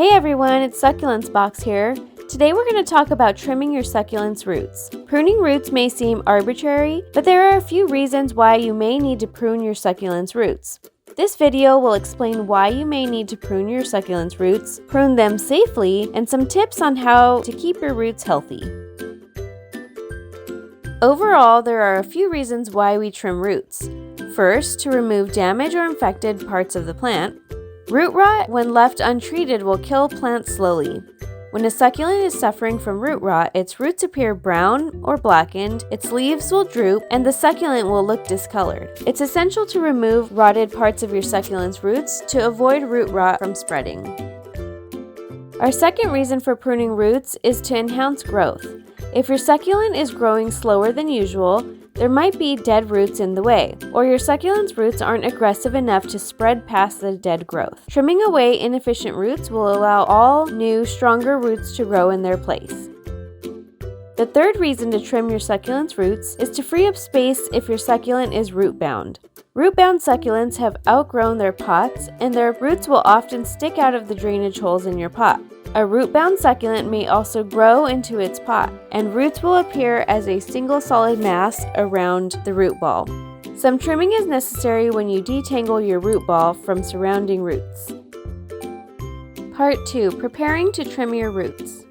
Hey everyone, it's Succulents Box here. Today we're going to talk about trimming your succulents roots. Pruning roots may seem arbitrary, but there are a few reasons why you may need to prune your succulents roots. This video will explain why you may need to prune your succulents roots, prune them safely, and some tips on how to keep your roots healthy. Overall, there are a few reasons why we trim roots. First, to remove damaged or infected parts of the plant. Root rot, when left untreated, will kill plants slowly. When a succulent is suffering from root rot, its roots appear brown or blackened, its leaves will droop, and the succulent will look discolored. It's essential to remove rotted parts of your succulent's roots to avoid root rot from spreading. Our second reason for pruning roots is to enhance growth. If your succulent is growing slower than usual, there might be dead roots in the way, or your succulent's roots aren't aggressive enough to spread past the dead growth. Trimming away inefficient roots will allow all new, stronger roots to grow in their place. The third reason to trim your succulent's roots is to free up space if your succulent is root-bound. Root-bound succulents have outgrown their pots, and their roots will often stick out of the drainage holes in your pot. A root-bound succulent may also grow into its pot, and roots will appear as a single solid mass around the root ball. Some trimming is necessary when you detangle your root ball from surrounding roots. Part 2. Preparing to trim your roots.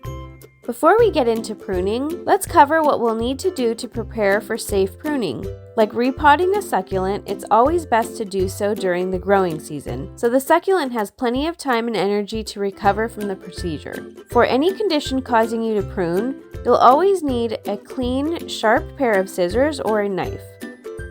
Before we get into pruning, let's cover what we'll need to do to prepare for safe pruning. Like repotting a succulent, it's always best to do so during the growing season, so the succulent has plenty of time and energy to recover from the procedure. For any condition causing you to prune, you'll always need a clean, sharp pair of scissors or a knife.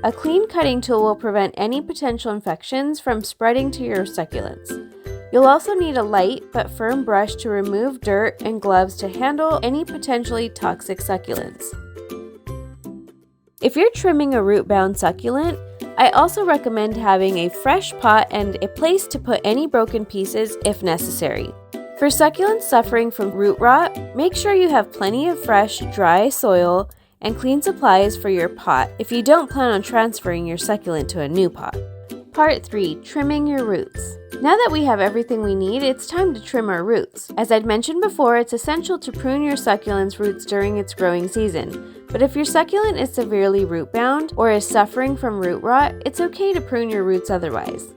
A clean cutting tool will prevent any potential infections from spreading to your succulents. You'll also need a light but firm brush to remove dirt and gloves to handle any potentially toxic succulents. If you're trimming a root-bound succulent, I also recommend having a fresh pot and a place to put any broken pieces if necessary. For succulents suffering from root rot, make sure you have plenty of fresh, dry soil and clean supplies for your pot if you don't plan on transferring your succulent to a new pot. Part 3. Trimming your roots. Now that we have everything we need, it's time to trim our roots. As I'd mentioned before, it's essential to prune your succulent's roots during its growing season. But if your succulent is severely root-bound or is suffering from root rot, it's okay to prune your roots otherwise.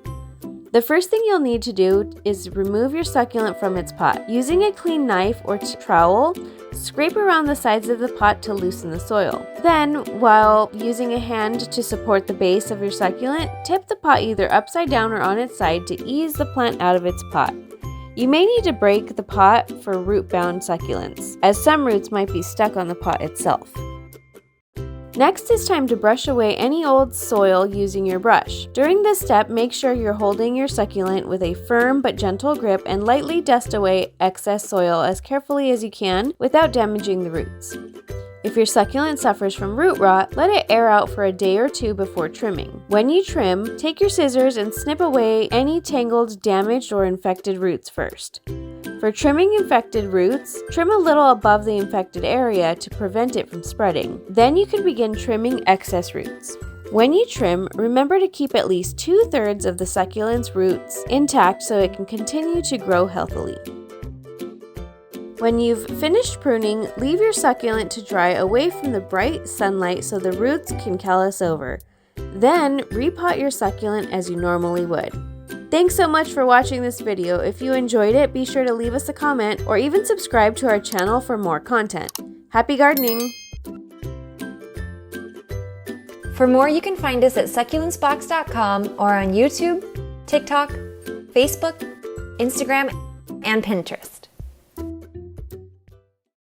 The first thing you'll need to do is remove your succulent from its pot. Using a clean knife or trowel, scrape around the sides of the pot to loosen the soil. Then, while using a hand to support the base of your succulent, tip the pot either upside down or on its side to ease the plant out of its pot. You may need to break the pot for root-bound succulents, as some roots might be stuck on the pot itself. Next, it's time to brush away any old soil using your brush. During this step, make sure you're holding your succulent with a firm but gentle grip and lightly dust away excess soil as carefully as you can without damaging the roots. If your succulent suffers from root rot, let it air out for a day or two before trimming. When you trim, take your scissors and snip away any tangled, damaged, or infected roots first. For trimming infected roots, trim a little above the infected area to prevent it from spreading. Then you can begin trimming excess roots. When you trim, remember to keep at least 2/3 of the succulent's roots intact so it can continue to grow healthily. When you've finished pruning, leave your succulent to dry away from the bright sunlight so the roots can callus over. Then, repot your succulent as you normally would. Thanks so much for watching this video. If you enjoyed it, be sure to leave us a comment or even subscribe to our channel for more content. Happy gardening! For more, you can find us at succulentsbox.com or on YouTube, TikTok, Facebook, Instagram, and Pinterest.